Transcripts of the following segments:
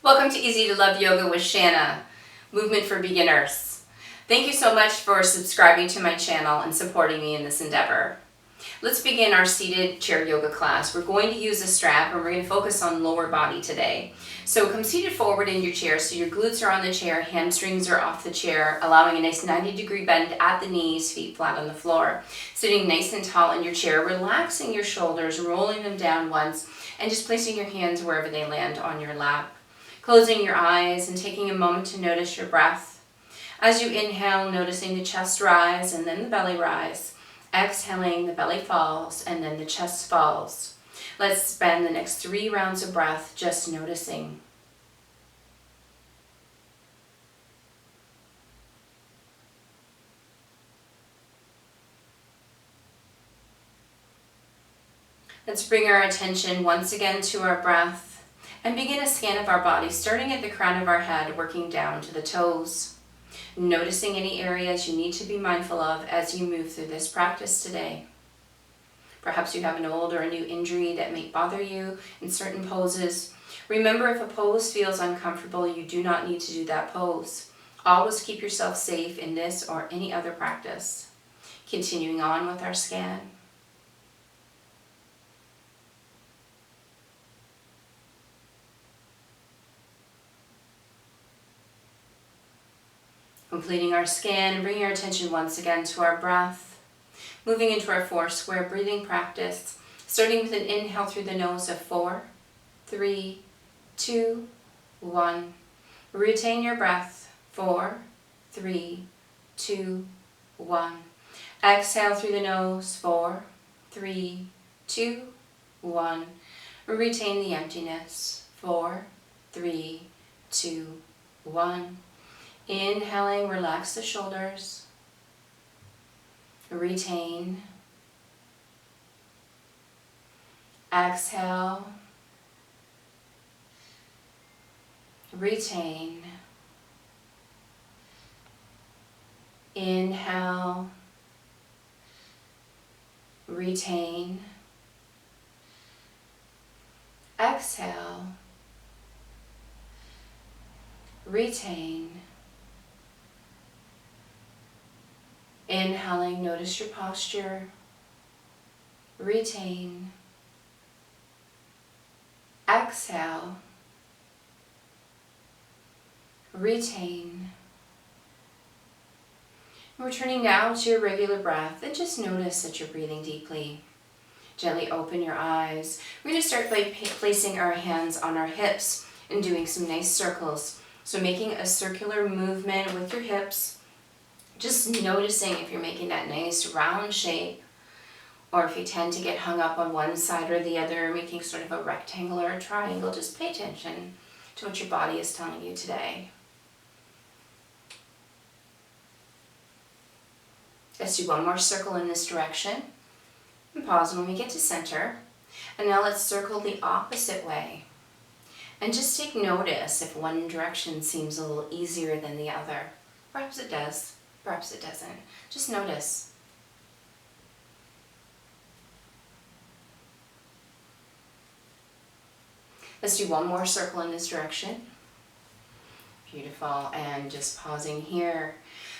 Welcome to Easy to Love Yoga with Shanna, movement for beginners. Thank you so much for subscribing to my channel and supporting me in this endeavor. Let's begin our seated chair yoga class. We're going to use a strap and we're going to focus on lower body today. So come seated forward in your chair so your glutes are on the chair, hamstrings are off the chair, allowing a nice 90-degree bend at the knees, feet flat on the floor. Sitting nice and tall in your chair, relaxing your shoulders, rolling them down once, and just placing your hands wherever they land on your lap. Closing your eyes and taking a moment to notice your breath. As you inhale, noticing the chest rise and then the belly rise. Exhaling, the belly falls and then the chest falls. Let's spend the next 3 rounds of breath just noticing. Let's bring our attention once again to our breath and begin a scan of our body, starting at the crown of our head, working down to the toes. Noticing any areas you need to be mindful of as you move through this practice today. Perhaps you have an old or a new injury that may bother you in certain poses. Remember, if a pose feels uncomfortable, you do not need to do that pose. Always keep yourself safe in this or any other practice. Continuing on with our scan. Completing our scan and bringing our attention once again to our breath. Moving into our 4 square breathing practice, starting with an inhale through the nose of 4, 3, 2, 1. Retain your breath. 4, 3, 2, 1. Exhale through the nose. 4, 3, 2, 1. Retain the emptiness. 4, 3, 2, 1. Inhaling, relax the shoulders. Retain. Exhale. Retain. Inhale. Retain. Exhale. Retain. Inhaling, notice your posture. Retain. Exhale. Retain. Returning now to your regular breath, and just notice that you're breathing deeply. Gently open your eyes. We're going to start by placing our hands on our hips and doing some nice circles. So making a circular movement with your hips. Just noticing if you're making that nice round shape, or if you tend to get hung up on one side or the other, making sort of a rectangle or a triangle. Just pay attention to what your body is telling you today. Let's do one more circle in this direction. And pause when we get to center. And now let's circle the opposite way. And just take notice if one direction seems a little easier than the other. Perhaps it does. Perhaps it doesn't. Just notice. Let's do one more circle in this direction. Beautiful. And just pausing here.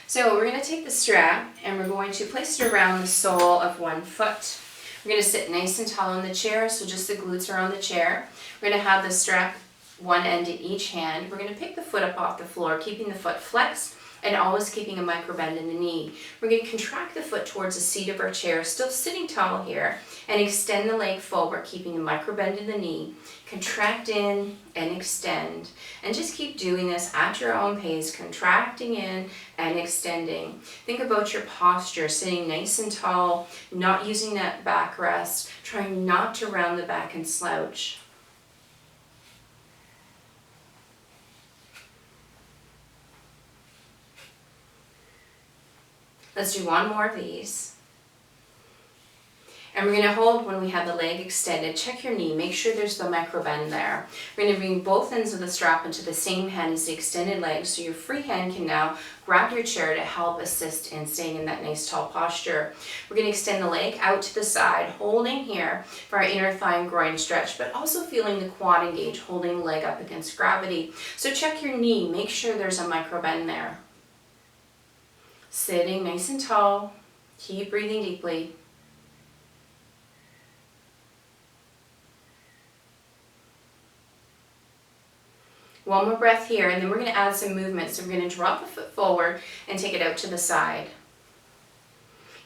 So we're going to take the strap and we're going to place it around the sole of one foot. We're going to sit nice and tall in the chair, so just the glutes are on the chair. We're going to have the strap one end in each hand. We're going to pick the foot up off the floor, keeping the foot flexed and always keeping a micro bend in the knee. We're going to contract the foot towards the seat of our chair, still sitting tall here, and extend the leg forward, keeping a micro bend in the knee. Contract in and extend, and just keep doing this at your own pace, contracting in and extending. Think about your posture, sitting nice and tall, not using that backrest, trying not to round the back and slouch. Let's do one more of these. And we're going to hold when we have the leg extended. Check your knee. Make sure there's the micro bend there. We're going to bring both ends of the strap into the same hand as the extended leg, so your free hand can now grab your chair to help assist in staying in that nice tall posture. We're going to extend the leg out to the side, holding here for our inner thigh and groin stretch, but also feeling the quad engage, holding the leg up against gravity. So check your knee. Make sure there's a micro bend there. Sitting nice and tall. Keep breathing deeply. One more breath here, and then we're going to add some movement. So we're going to drop a foot forward and take it out to the side.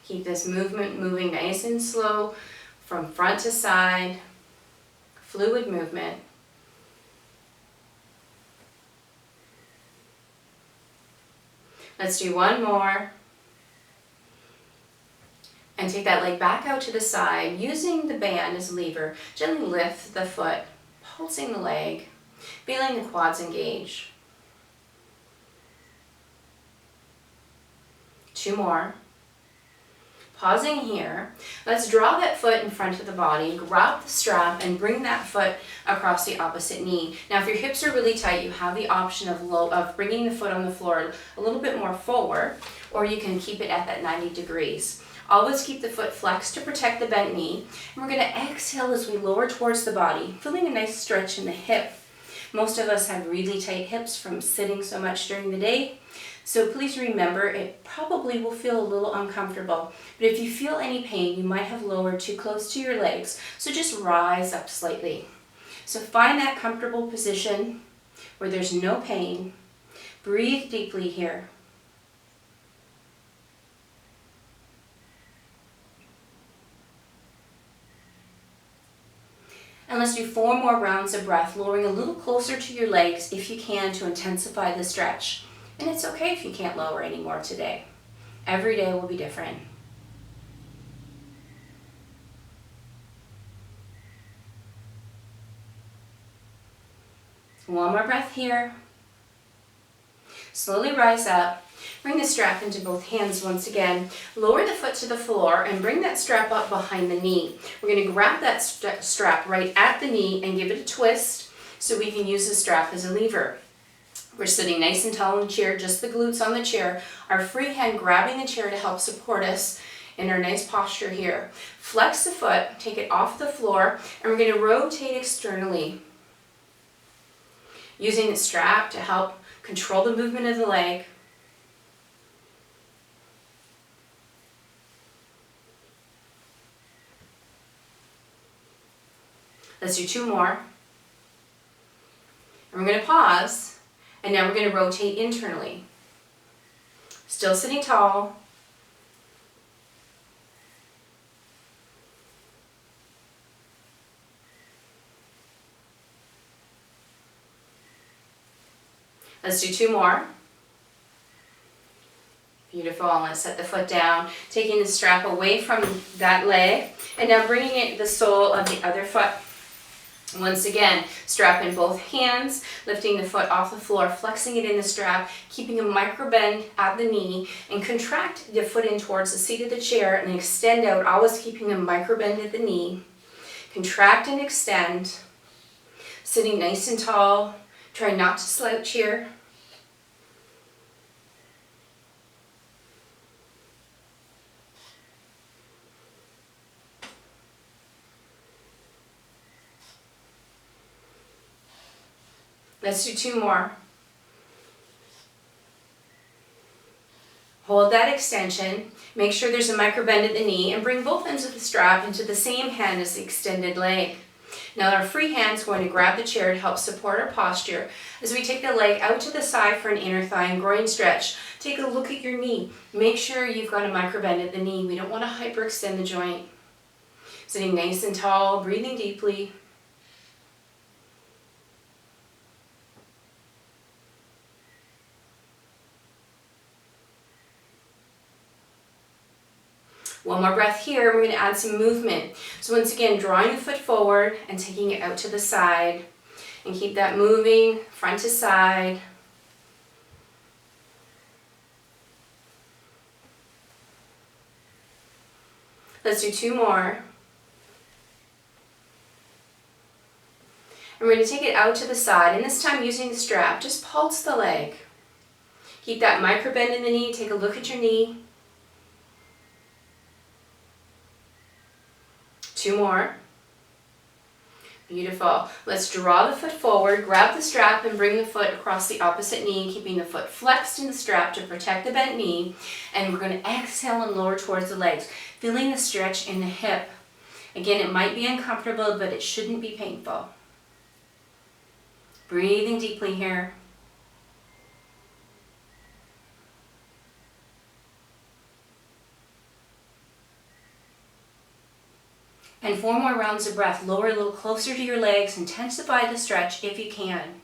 Keep this movement moving nice and slow from front to side. Fluid movement. Let's do one more. And take that leg back out to the side, using the band as a lever. Gently lift the foot, pulsing the leg. Feeling the quads engage. 2 more. Pausing here. Let's draw that foot in front of the body, grab the strap, and bring that foot across the opposite knee. Now, if your hips are really tight, you have the option of bringing the foot on the floor a little bit more forward, or you can keep it at that 90 degrees. Always keep the foot flexed to protect the bent knee. And we're going to exhale as we lower towards the body, feeling a nice stretch in the hip. Most of us have really tight hips from sitting so much during the day. So please remember, it probably will feel a little uncomfortable. But if you feel any pain, you might have lowered too close to your legs. So just rise up slightly. So find that comfortable position where there's no pain. Breathe deeply here. And let's do 4 more rounds of breath, lowering a little closer to your legs if you can to intensify the stretch. And it's okay if you can't lower anymore today. Every day will be different. One more breath here. Slowly rise up. Bring the strap into both hands once again. Lower the foot to the floor and bring that strap up behind the knee. We're going to grab that strap right at the knee and give it a twist so we can use the strap as a lever. We're sitting nice and tall in the chair, just the glutes on the chair. Our free hand grabbing the chair to help support us in our nice posture here. Flex the foot, take it off the floor, and we're going to rotate externally. Using the strap to help control the movement of the leg. Let's do 2 more. And we're going to pause, and now we're going to rotate internally. Still sitting tall. Let's do 2 more. Beautiful. Let's set the foot down, taking the strap away from that leg, and now bringing it the sole of the other foot. Once again, strap in both hands, lifting the foot off the floor, flexing it in the strap, keeping a micro bend at the knee, and contract the foot in towards the seat of the chair and extend out, always keeping a micro bend at the knee. Contract and extend, sitting nice and tall. Try not to slouch here. Let's do 2 more. Hold that extension. Make sure there's a micro bend at the knee and bring both ends of the strap into the same hand as the extended leg. Now our free hand's going to grab the chair to help support our posture as we take the leg out to the side for an inner thigh and groin stretch. Take a look at your knee. Make sure you've got a micro bend at the knee. We don't want to hyperextend the joint. Sitting nice and tall, breathing deeply. One more breath here. We're going to add some movement. So once again, drawing the foot forward and taking it out to the side. And keep that moving front to side. Let's do 2 more. And we're going to take it out to the side, and this time using the strap, just pulse the leg. Keep that micro bend in the knee. Take a look at your knee. 2 more. Beautiful. Let's draw the foot forward, grab the strap, and bring the foot across the opposite knee, keeping the foot flexed in the strap to protect the bent knee. And we're going to exhale and lower towards the legs, feeling the stretch in the hip. Again, it might be uncomfortable, but it shouldn't be painful. Breathing deeply here. And 4 more rounds of breath. Lower a little closer to your legs. Intensify the stretch if you can.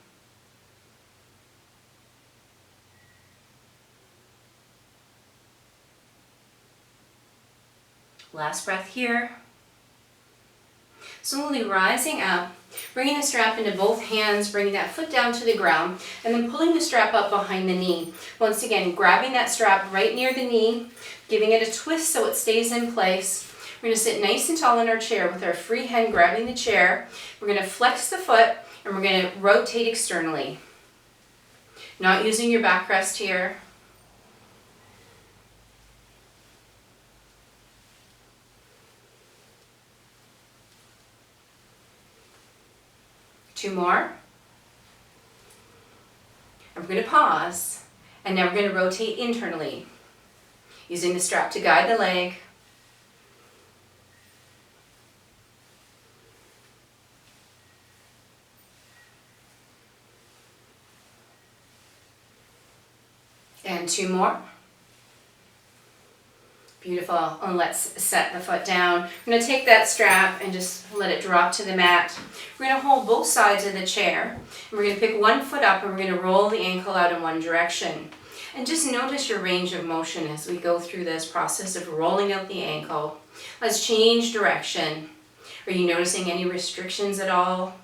Last breath here. Slowly rising up, bringing the strap into both hands, bringing that foot down to the ground, and then pulling the strap up behind the knee. Once again, grabbing that strap right near the knee, giving it a twist so it stays in place. We're going to sit nice and tall in our chair with our free hand grabbing the chair. We're going to flex the foot, and we're going to rotate externally. Not using your backrest here. Two more. And we're going to pause, and now we're going to rotate internally, using the strap to guide the leg. And 2 more. Beautiful. And let's set the foot down. We're going to take that strap and just let it drop to the mat. We're going to hold both sides of the chair. And we're going to pick one foot up, and we're going to roll the ankle out in one direction. And just notice your range of motion as we go through this process of rolling out the ankle. Let's change direction. Are you noticing any restrictions at all?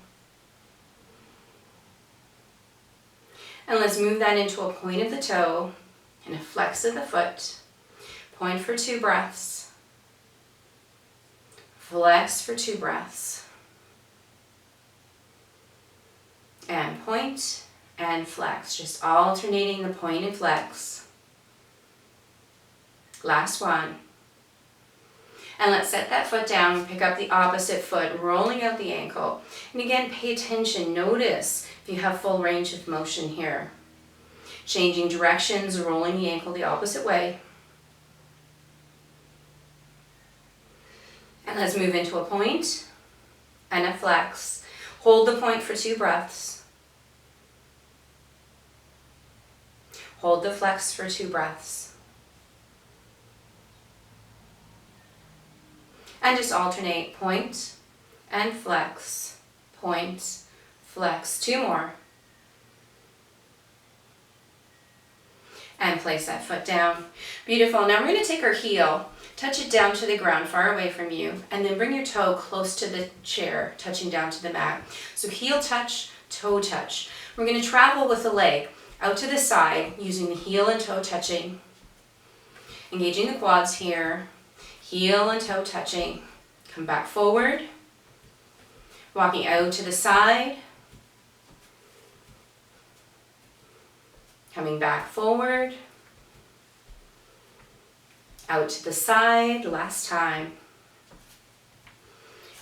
And let's move that into a point of the toe and a flex of the foot. Point for 2 breaths. Flex for 2 breaths. And point and flex. Just alternating the point and flex. Last one. And let's set that foot down and pick up the opposite foot, rolling out the ankle. And again, pay attention. Notice if you have full range of motion here. Changing directions, rolling the ankle the opposite way. And let's move into a point and a flex. Hold the point for 2 breaths. Hold the flex for 2 breaths. And just alternate point and flex, point, flex. 2 more. And place that foot down. Beautiful. Now we're going to take our heel, touch it down to the ground far away from you, and then bring your toe close to the chair, touching down to the mat. So heel touch, toe touch. We're going to travel with the leg out to the side using the heel and toe touching. Engaging the quads here. Heel and toe touching. Come back forward. Walking out to the side. Coming back forward. Out to the side, last time.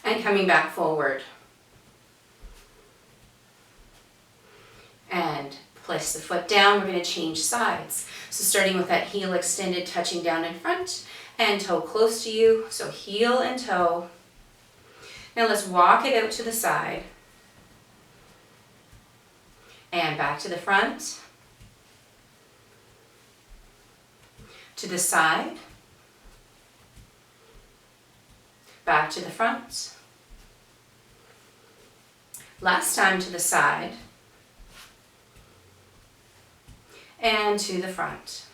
And coming back forward. And place the foot down. We're going to change sides. So starting with that heel extended, touching down in front, and toe close to you. So heel and toe. Now let's walk it out to the side. And back to the front. To the side. Back to the front. Last time to the side. And to the front.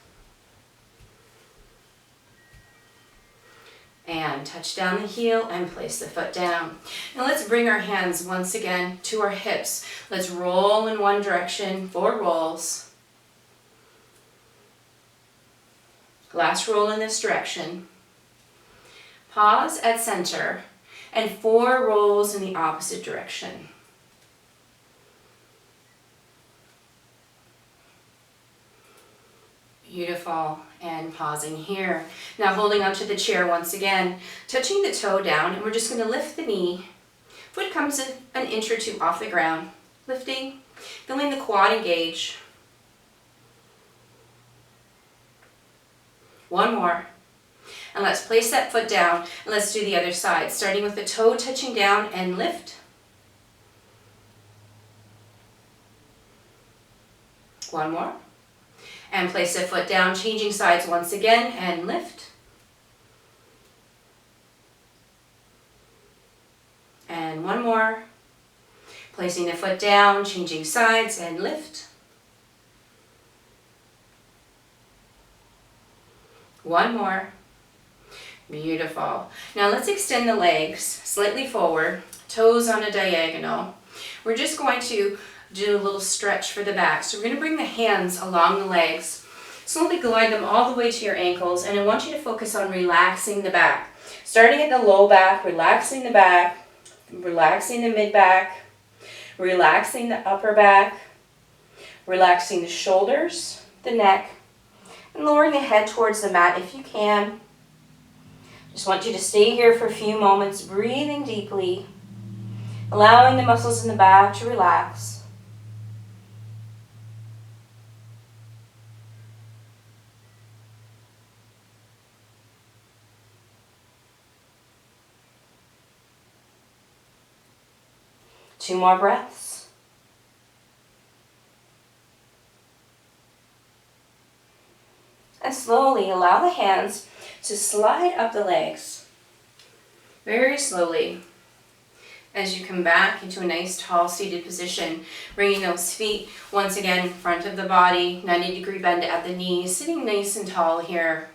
And touch down the heel and place the foot down. Now let's bring our hands once again to our hips. Let's roll in one direction, 4 rolls. Last roll in this direction. Pause at center and 4 rolls in the opposite direction. Beautiful. And pausing here. Now holding onto the chair once again, touching the toe down, and we're just going to lift the knee. Foot comes an inch or two off the ground. Lifting, feeling the quad engage. One more. And let's place that foot down, and let's do the other side, starting with the toe touching down and lift. One more. And place the foot down, changing sides once again, and lift. And one more. Placing the foot down, changing sides, and lift. One more. Beautiful. Now let's extend the legs slightly forward, toes on a diagonal. We're just going to do a little stretch for the back. So we're going to bring the hands along the legs, slowly glide them all the way to your ankles, and I want you to focus on relaxing the back. Starting at the low back, relaxing the back, relaxing the mid back, relaxing the upper back, relaxing the shoulders, the neck, and lowering the head towards the mat if you can. Just want you to stay here for a few moments, breathing deeply, allowing the muscles in the back to relax. Two more breaths. And slowly allow the hands to slide up the legs. Very slowly. As you come back into a nice tall seated position, bringing those feet once again in front of the body, 90-degree bend at the knees, sitting nice and tall here.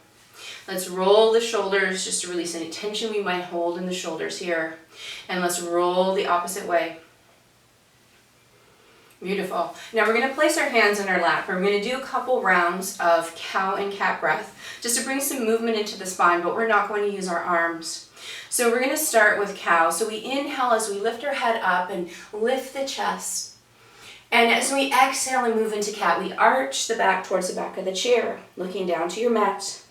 Let's roll the shoulders just to release any tension we might hold in the shoulders here. And let's roll the opposite way. Beautiful. Now we're going to place our hands in our lap. We're going to do a couple rounds of cow and cat breath just to bring some movement into the spine, but we're not going to use our arms. So we're going to start with cow. So we inhale as we lift our head up and lift the chest. And as we exhale and move into cat, we arch the back towards the back of the chair, looking down to your mat.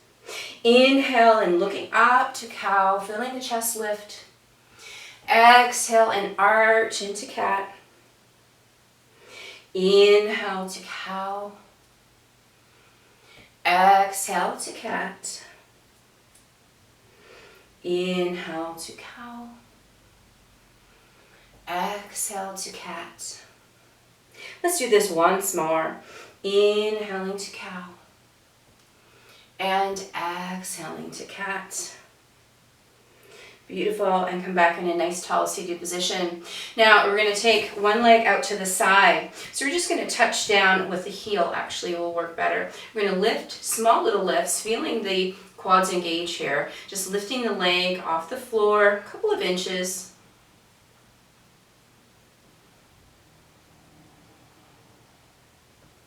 Inhale and looking up to cow, feeling the chest lift. Exhale and arch into cat. Inhale to cow. Exhale to cat. Inhale to cow. Exhale to cat. Let's do this once more. Inhaling to cow. And exhaling to cat. Beautiful, and come back in a nice tall seated position. Now we're going to take one leg out to the side. So we're just going to touch down with the heel, actually will work better. We're going to lift, small little lifts, feeling the quads engage here. Just lifting the leg off the floor, a couple of inches.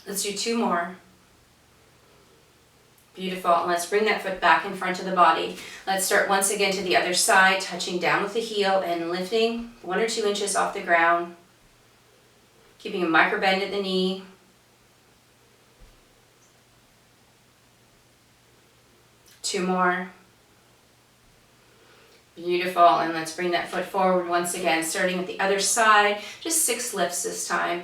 Let's do two more. Beautiful. And let's bring that foot back in front of the body. Let's start once again to the other side, touching down with the heel and lifting 1 or 2 inches off the ground. Keeping a micro bend at the knee. Two more. Beautiful. And let's bring that foot forward once again, starting with the other side. Just 6 lifts this time.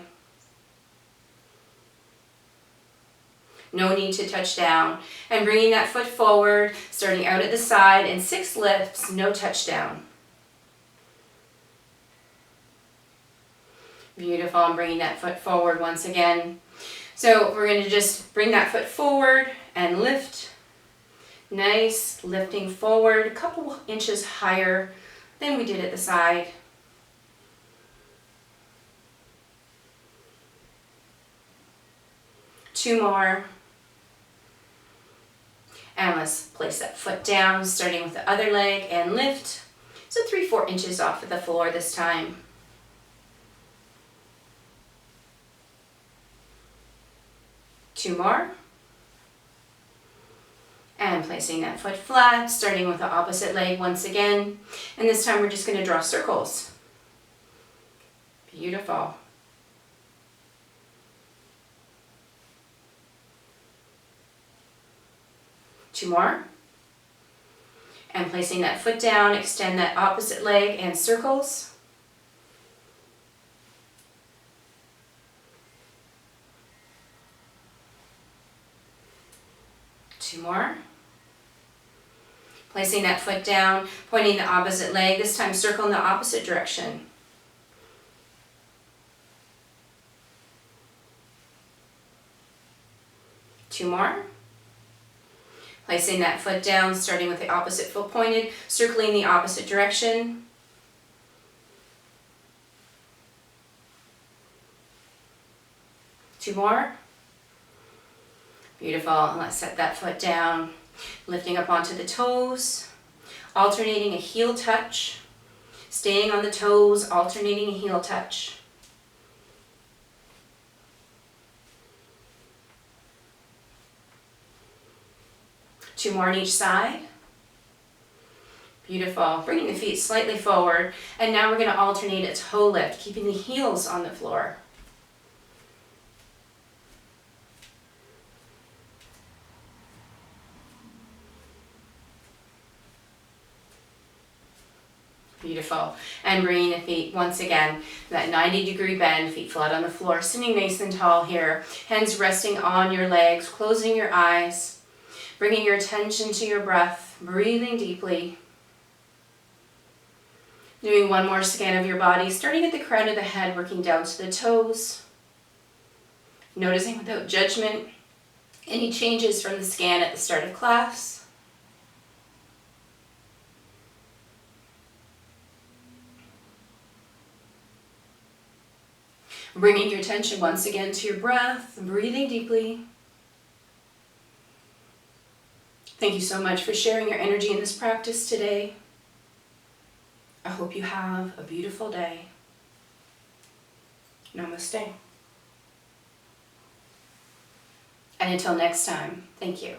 No need to touch down. And bringing that foot forward, starting out at the side, and 6 lifts, no touchdown. Beautiful, and bringing that foot forward once again. So we're going to just bring that foot forward and lift. Nice, lifting forward, a couple inches higher than we did at the side. Two more. And let's place that foot down, starting with the other leg, and lift. So 3-4 inches off of the floor this time. Two more. And placing that foot flat, starting with the opposite leg once again. And this time we're just going to draw circles. Beautiful. 2 more. And placing that foot down, extend that opposite leg and circles. 2 more. Placing that foot down, pointing the opposite leg, this time circle in the opposite direction. 2 more. Placing that foot down, starting with the opposite foot pointed, circling the opposite direction. 2 more. Beautiful. And let's set that foot down, lifting up onto the toes, alternating a heel touch, staying on the toes, alternating a heel touch. 2 more on each side. Beautiful. Bringing the feet slightly forward. And now we're going to alternate a toe lift, keeping the heels on the floor. Beautiful. And bringing the feet once again, that 90-degree bend, feet flat on the floor, sitting nice and tall here. Hands resting on your legs, closing your eyes, bringing your attention to your breath, breathing deeply. Doing one more scan of your body, starting at the crown of the head, working down to the toes. Noticing without judgment any changes from the scan at the start of class. Bringing your attention once again to your breath, breathing deeply. Thank you so much for sharing your energy in this practice today. I hope you have a beautiful day. Namaste. And until next time, thank you.